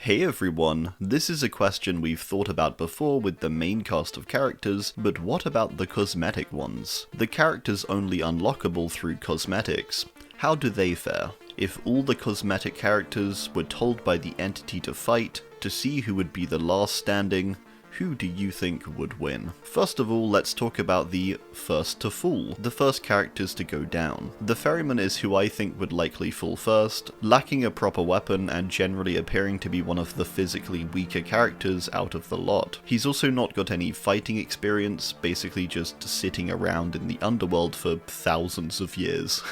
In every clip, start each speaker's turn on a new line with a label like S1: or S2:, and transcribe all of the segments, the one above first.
S1: Hey everyone, this is a question we've thought about before with the main cast of characters, but what about the cosmetic ones? The characters only unlockable through cosmetics. How do they fare? If all the cosmetic characters were told by the entity to fight, to see who would be the last standing, who do you think would win? First of all, let's talk about the first to fall, the first characters to go down. The ferryman is who I think would likely fall first, lacking a proper weapon and generally appearing to be one of the physically weaker characters out of the lot. He's also not got any fighting experience, basically just sitting around in the underworld for thousands of years.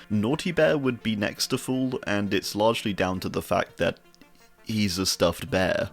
S1: Naughty Bear would be next to fall, and it's largely down to the fact that he's a stuffed bear.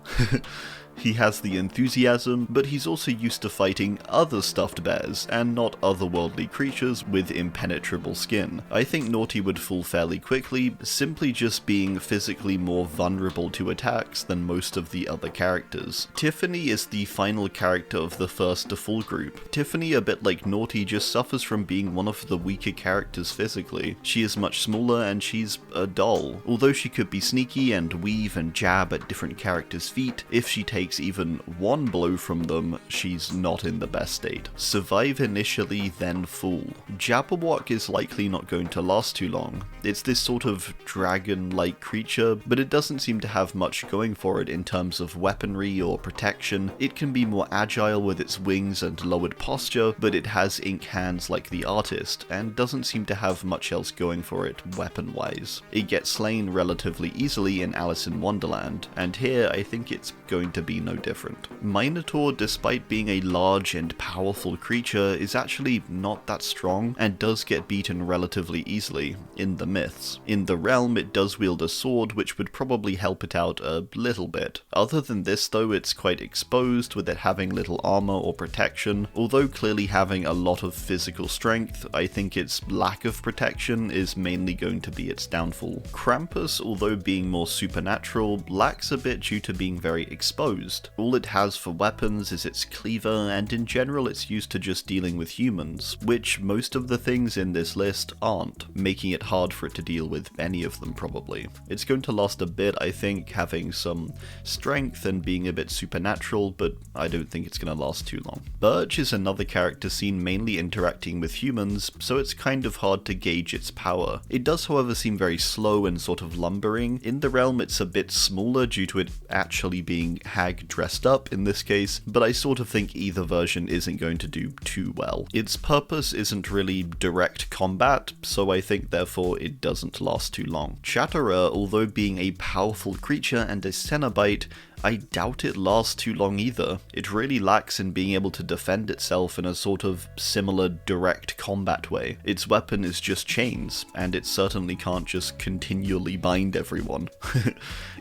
S1: He has the enthusiasm, but he's also used to fighting other stuffed bears, and not otherworldly creatures with impenetrable skin. I think Naughty would fall fairly quickly, simply just being physically more vulnerable to attacks than most of the other characters. Tiffany is the final character of the first to fall group. Tiffany, a bit like Naughty, just suffers from being one of the weaker characters physically. She is much smaller and she's a doll. Although she could be sneaky and weave and jab at different characters' feet, if she takes even one blow from them, she's not in the best state. Survive initially, then fall. Jabberwock is likely not going to last too long. It's this sort of dragon-like creature, but it doesn't seem to have much going for it in terms of weaponry or protection. It can be more agile with its wings and lowered posture, but it has ink hands like the artist, and doesn't seem to have much else going for it weapon-wise. It gets slain relatively easily in Alice in Wonderland, and here I think it's going to be no different. Minotaur, despite being a large and powerful creature, is actually not that strong and does get beaten relatively easily in the myths. In the realm, it does wield a sword, which would probably help it out a little bit. Other than this though, it's quite exposed, with it having little armor or protection. Although clearly having a lot of physical strength, I think its lack of protection is mainly going to be its downfall. Krampus, although being more supernatural, lacks a bit due to being very exposed. All it has for weapons is its cleaver, and in general it's used to just dealing with humans, which most of the things in this list aren't, making it hard for it to deal with any of them probably. It's going to last a bit, I think, having some strength and being a bit supernatural, but I don't think it's going to last too long. Birch is another character seen mainly interacting with humans, so it's kind of hard to gauge its power. It does however seem very slow and sort of lumbering. In the realm it's a bit smaller due to it actually being hag dressed up in this case, but I sort of think either version isn't going to do too well. Its purpose isn't really direct combat, so I think therefore it doesn't last too long. Chatterer, although being a powerful creature and a Cenobite, I doubt it lasts too long either. It really lacks in being able to defend itself in a sort of similar direct combat way. Its weapon is just chains, and it certainly can't just continually bind everyone.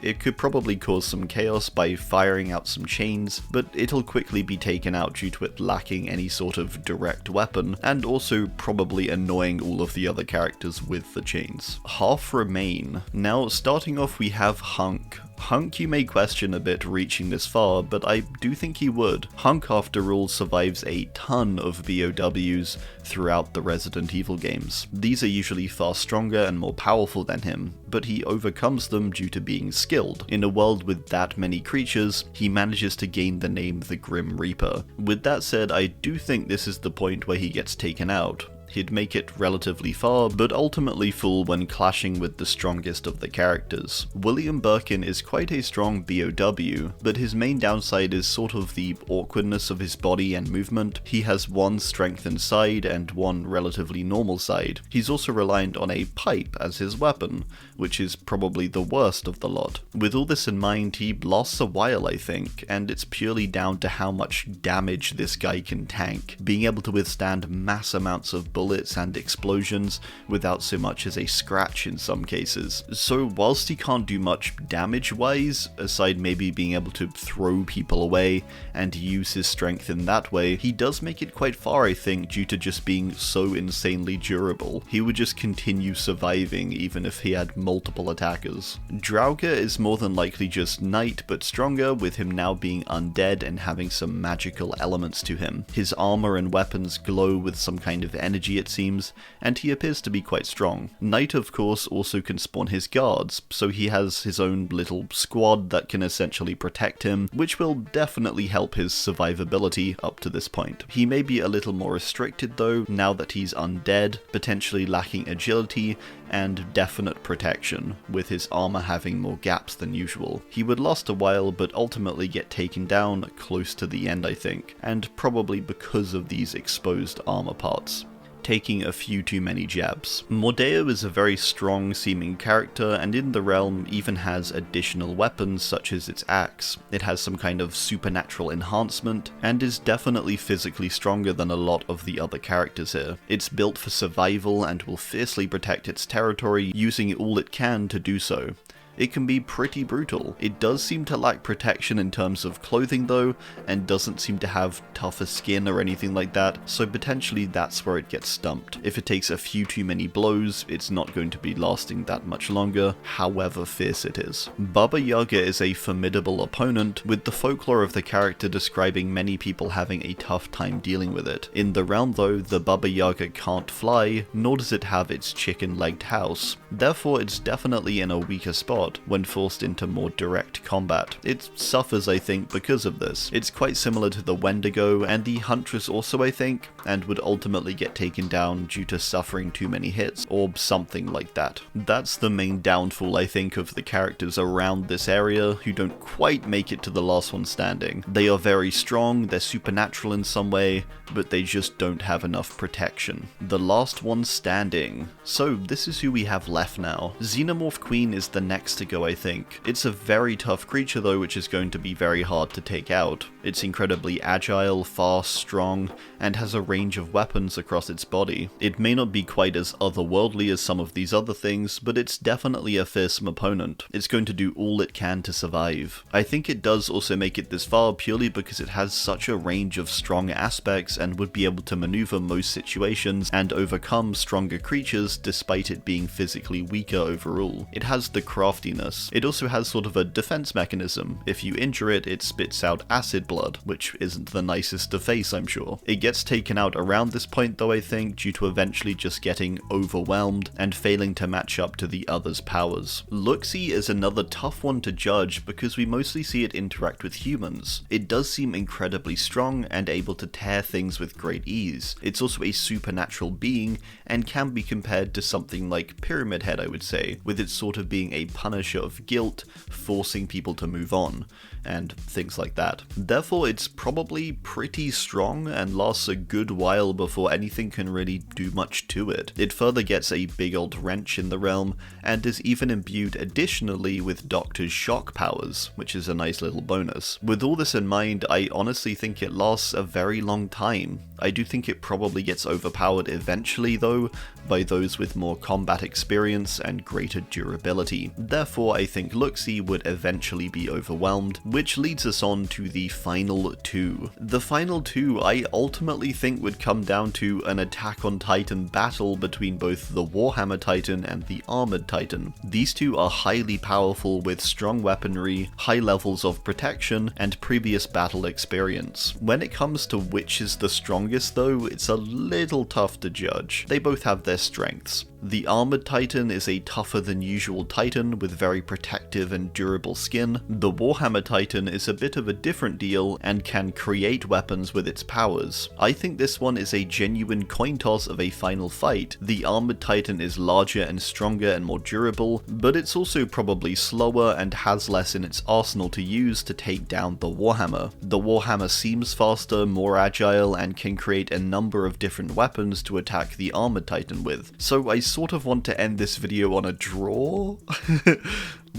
S1: It could probably cause some chaos by firing out some chains, but it'll quickly be taken out due to it lacking any sort of direct weapon, and also probably annoying all of the other characters with the chains. Half remain. Now, starting off we have Hunk. Hunk you may question a bit reaching this far, but I do think he would. Hunk after all survives a ton of BOWs throughout the Resident Evil games. These are usually far stronger and more powerful than him, but he overcomes them due to being skilled. In a world with that many creatures, he manages to gain the name the Grim Reaper. With that said, I do think this is the point where he gets taken out. He'd make it relatively far, but ultimately fall when clashing with the strongest of the characters. William Birkin is quite a strong BOW, but his main downside is sort of the awkwardness of his body and movement. He has one strengthened side and one relatively normal side. He's also reliant on a pipe as his weapon, which is probably the worst of the lot. With all this in mind, he lasts a while I think, and it's purely down to how much damage this guy can tank, being able to withstand mass amounts of bullets and explosions without so much as a scratch in some cases. So whilst he can't do much damage wise, aside maybe being able to throw people away and use his strength in that way, he does make it quite far I think due to just being so insanely durable. He would just continue surviving even if he had multiple attackers. Draugr is more than likely just knight but stronger, with him now being undead and having some magical elements to him. His armor and weapons glow with some kind of energy energy it seems, and he appears to be quite strong. Knight of course also can spawn his guards, so he has his own little squad that can essentially protect him, which will definitely help his survivability up to this point. He may be a little more restricted though, now that he's undead, potentially lacking agility, and definite protection, with his armor having more gaps than usual. He would last a while, but ultimately get taken down close to the end I think, and probably because of these exposed armor parts. Taking a few too many jabs. Mordeo is a very strong seeming character, and in the realm even has additional weapons such as its axe. It has some kind of supernatural enhancement, and is definitely physically stronger than a lot of the other characters here. It's built for survival and will fiercely protect its territory, using all it can to do so. It can be pretty brutal. It does seem to lack protection in terms of clothing though, and doesn't seem to have tougher skin or anything like that, so potentially that's where it gets stumped. If it takes a few too many blows, it's not going to be lasting that much longer, however fierce it is. Baba Yaga is a formidable opponent, with the folklore of the character describing many people having a tough time dealing with it. In the realm though, the Baba Yaga can't fly, nor does it have its chicken-legged house. Therefore it's definitely in a weaker spot when forced into more direct combat. It suffers, I think, because of this. It's quite similar to the Wendigo and the Huntress also, I think, and would ultimately get taken down due to suffering too many hits, or something like that. That's the main downfall, I think, of the characters around this area who don't quite make it to the last one standing. They are very strong, they're supernatural in some way, but they just don't have enough protection. The last one standing. So this is who we have left now. Xenomorph Queen is the next to go, I think. It's a very tough creature though, which is going to be very hard to take out. It's incredibly agile, fast, strong, and has a range of weapons across its body. It may not be quite as otherworldly as some of these other things, but it's definitely a fearsome opponent. It's going to do all it can to survive. I think it does also make it this far purely because it has such a range of strong aspects and would be able to maneuver most situations and overcome stronger creatures despite it being physically weaker overall. It has the craftiness. It also has sort of a defense mechanism. If you injure it, it spits out acid blood, which isn't the nicest to face, I'm sure. It gets taken out around this point though, I think, due to eventually just getting overwhelmed and failing to match up to the other's powers. Luxie is another tough one to judge because we mostly see it interact with humans. It does seem incredibly strong and able to tear things with great ease. It's also a supernatural being and can be compared to something like Pyramid Head, I would say, with it sort of being a punisher of guilt, forcing people to move on, and things like that. Therefore, it's probably pretty strong and lasts a good while before anything can really do much to it. It further gets a big old wrench in the realm, and is even imbued additionally with Doctor's shock powers, which is a nice little bonus. With all this in mind, I honestly think it lasts a very long time. I do think it probably gets overpowered eventually though, by those with more combat experience and greater durability. Therefore, I think Luxie would eventually be overwhelmed, which leads us on to the final two. The final two I ultimately think would come down to an Attack on Titan battle between both the Warhammer Titan and the Armored Titan. These two are highly powerful with strong weaponry, high levels of protection, and previous battle experience. When it comes to which is the strongest though, it's a little tough to judge. They both have their strengths. The Armored Titan is a tougher than usual Titan with very protective and durable skin. The Warhammer Titan is a bit of a different deal and can create weapons with its powers. I think this one is a genuine coin toss of a final fight. The Armored Titan is larger and stronger and more durable, but it's also probably slower and has less in its arsenal to use to take down the Warhammer. The Warhammer seems faster, more agile, and can create a number of different weapons to attack the Armored Titan with. So I sort of want to end this video on a draw.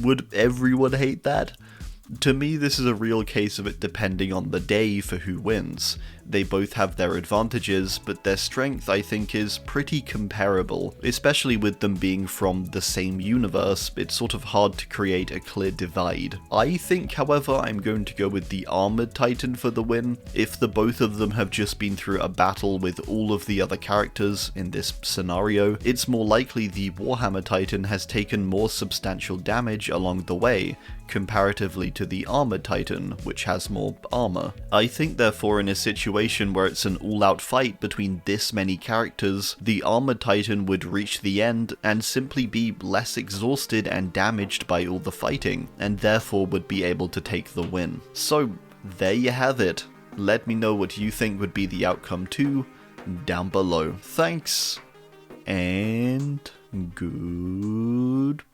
S1: Would everyone hate that? To me, this is a real case of it depending on the day for who wins. They both have their advantages, but their strength I think is pretty comparable, especially with them being from the same universe. It's sort of hard to create a clear divide. I think, however, I'm going to go with the Armored Titan for the win. If the both of them have just been through a battle with all of the other characters in this scenario, it's more likely the Warhammer Titan has taken more substantial damage along the way, comparatively to the Armored Titan, which has more armor. I think therefore in a situation situation where it's an all-out fight between this many characters, the Armored Titan would reach the end and simply be less exhausted and damaged by all the fighting, and therefore would be able to take the win. So there you have it. Let me know what you think would be the outcome too, down below. Thanks, and goodbye.